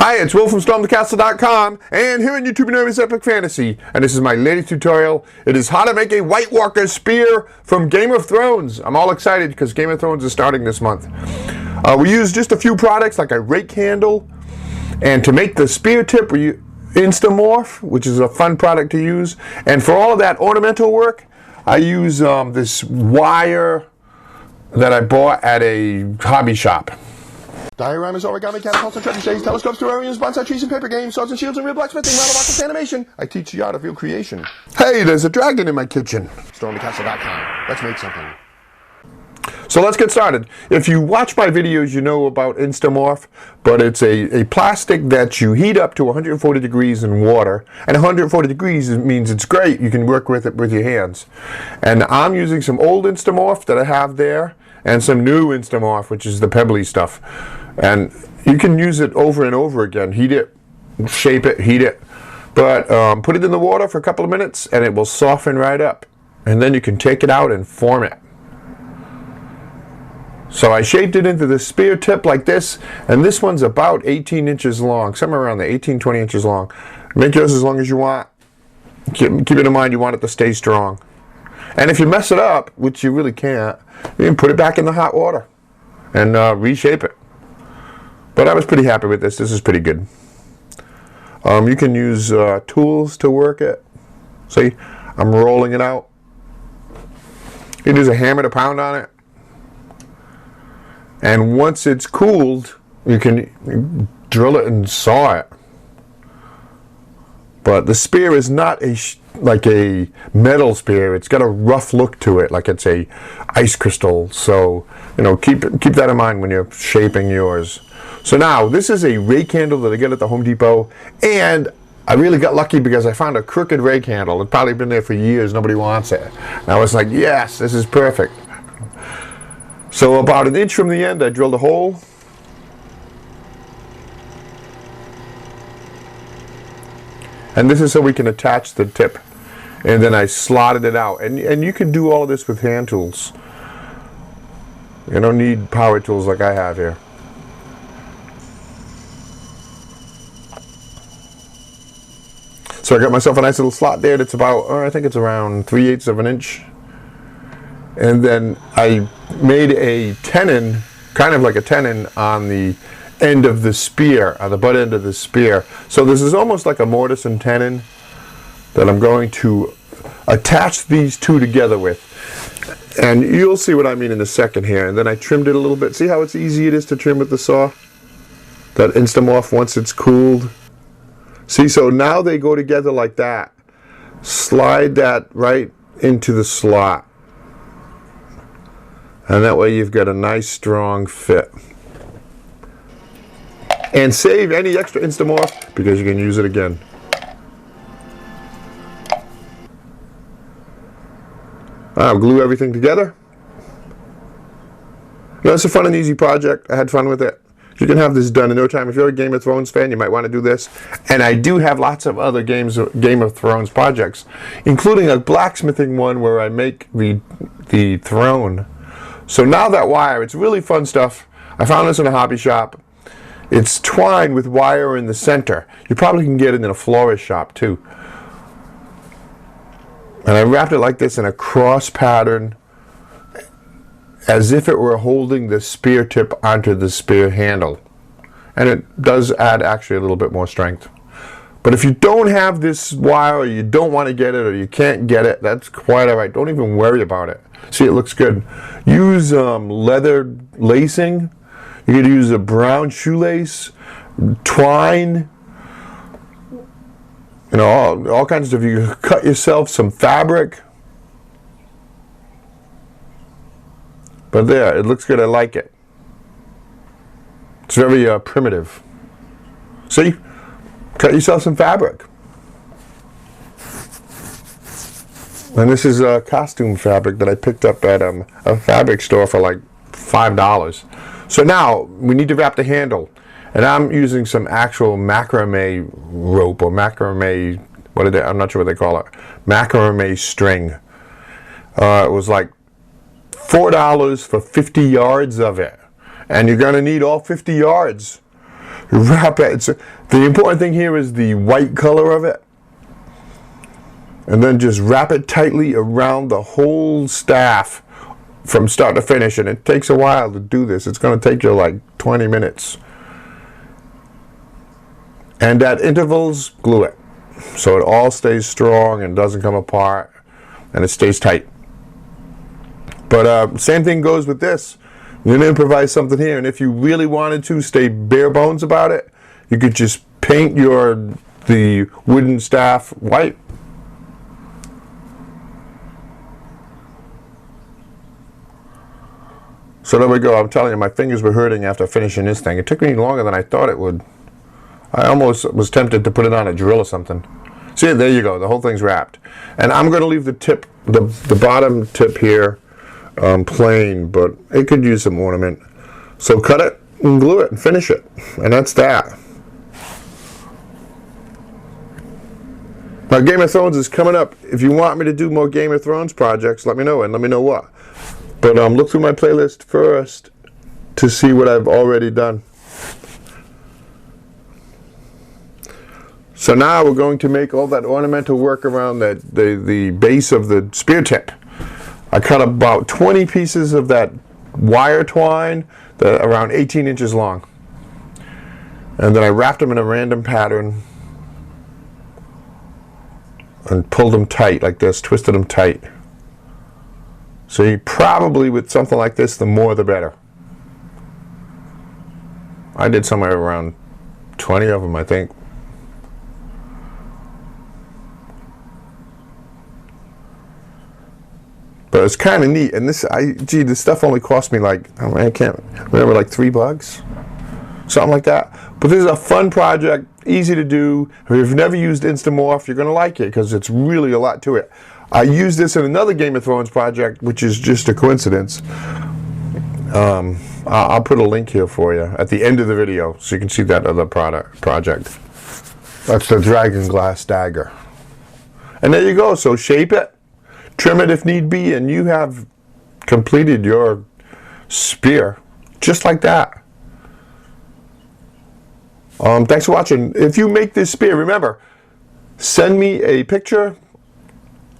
Hi, it's Will from StormTheCastle.com, and here on YouTube Nervous Epic Fantasy, and this is my latest tutorial. It is how to make a White Walker spear from Game of Thrones. I'm all excited because Game of Thrones is starting this month. We use just a few products like a rake handle, and to make the spear tip we use Insta-Morph, which is a fun product to use, and for all of that ornamental work I use this wire that I bought at a hobby shop. Dioramas, origami, catapults, and trebuchets, telescopes, terrariums, bonsai trees, and paper games, swords and shields, and real blacksmithing, model rockets, animation. I teach the art of real creation. Hey, there's a dragon in my kitchen. StormTheCastle.com. Let's make something. So let's get started. If you watch my videos, you know about Instamorph, but it's a plastic that you heat up to 140 degrees in water, and 140 degrees means it's great. You can work with it with your hands. And I'm using some old Instamorph that I have there, and some new Instamorph, which is the pebbly stuff. And you can use it over and over again. Heat it, shape it, heat it. But put it in the water for a couple of minutes and it will soften right up. And then you can take it out and form it. So I shaped it into the spear tip like this, and this one's about 18 inches long, somewhere around the 18-20 inches long. Make yours as long as you want. Keep it in mind you want it to stay strong. And if you mess it up, which you really can't, you can put it back in the hot water and reshape it. But I was pretty happy with this. This is pretty good. You can use tools to work it. See, I'm rolling it out. You can use a hammer to pound on it. And once it's cooled, you can drill it and saw it. But the spear is not like a metal spear. It's got a rough look to it, like it's a ice crystal. So, you know, keep that in mind when you're shaping yours. So now, this is a rake handle that I get at the Home Depot, and I really got lucky because I found a crooked rake handle. It's probably been there for years, nobody wants it. And I was like, yes, this is perfect. So about an inch from the end, I drilled a hole. And this is so we can attach the tip. And then I slotted it out. And you can do all of this with hand tools. You don't need power tools like I have here. So I got myself a nice little slot there that's about, I think it's around 3/8 of an inch. And then I made a tenon, kind of like a tenon, on the end of the spear, on the butt end of the spear. So this is almost like a mortise and tenon that I'm going to attach these two together with. And you'll see what I mean in a second here. And then I trimmed it a little bit. See how it's easy it is to trim with the saw? That Instamorph once it's cooled. See, so now they go together like that. Slide that right into the slot. And that way you've got a nice strong fit. And save any extra Instamorph because you can use it again. I'll glue everything together. Now, it's a fun and easy project. I had fun with it. You can have this done in no time. If you're a Game of Thrones fan, you might want to do this. And I do have lots of other Game of Thrones projects, including a blacksmithing one where I make the throne. So now that wire, it's really fun stuff. I found this in a hobby shop. It's twine with wire in the center. You probably can get it in a florist shop too. And I wrapped it like this in a cross pattern, as if it were holding the spear tip onto the spear handle. And it does add actually a little bit more strength. But if you don't have this wire, or you don't want to get it, or you can't get it, that's quite all right. Don't even worry about it. See, it looks good. Use leather lacing. You could use a brown shoelace, twine, you know, all kinds of stuff. You can cut yourself some fabric. But there, it looks good. I like it. It's very primitive. See? Cut yourself some fabric. And this is costume fabric that I picked up at a fabric store for like $5. So now we need to wrap the handle. And I'm using some actual macrame rope or macrame, I'm not sure what they call it. Macrame string. It was like $4 for 50 yards of it. And you're going to need all 50 yards. wrap it. The important thing here is the white color of it. And then just wrap it tightly around the whole staff from start to finish. And it takes a while to do this. It's going to take you like 20 minutes. And at intervals, glue it. So it all stays strong and doesn't come apart. And it stays tight. But same thing goes with this. You're going to improvise something here. And if you really wanted to stay bare bones about it, you could just paint the wooden staff white. So there we go. I'm telling you, my fingers were hurting after finishing this thing. It took me longer than I thought it would. I almost was tempted to put it on a drill or something. See, there you go. The whole thing's wrapped. And I'm going to leave the tip, the bottom tip here plain, but it could use some ornament. So cut it and glue it and finish it. And that's that. Now, Game of Thrones is coming up. If you want me to do more Game of Thrones projects, let me know, and let me know what. But look through my playlist first to see what I've already done. So now we're going to make all that ornamental work around the base of the spear tip. I cut about 20 pieces of that wire twine, around 18 inches long. And then I wrapped them in a random pattern and pulled them tight like this, twisted them tight. So you probably, with something like this, the more the better. I did somewhere around 20 of them, I think. But it's kind of neat. And this stuff only cost me like, I can't remember, like $3, something like that. But this is a fun project, easy to do. If you've never used Instamorph, you're going to like it because it's really a lot to it. I used this in another Game of Thrones project, which is just a coincidence. I'll put a link here for you at the end of the video so you can see that other project. That's the dragon glass dagger. And there you go. So shape it, trim it if need be, and you have completed your spear just like that. Thanks for watching. If you make this spear, remember, send me a picture,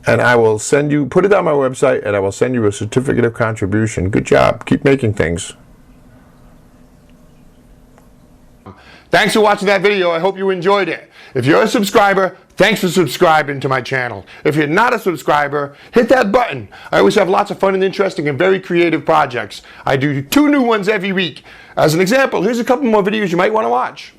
and I will put it on my website, and I will send you a certificate of contribution. Good job. Keep making things. Thanks for watching that video. I hope you enjoyed it. If you're a subscriber, thanks for subscribing to my channel. If you're not a subscriber, hit that button. I always have lots of fun and interesting and very creative projects. I do 2 new ones every week. As an example, here's a couple more videos you might want to watch.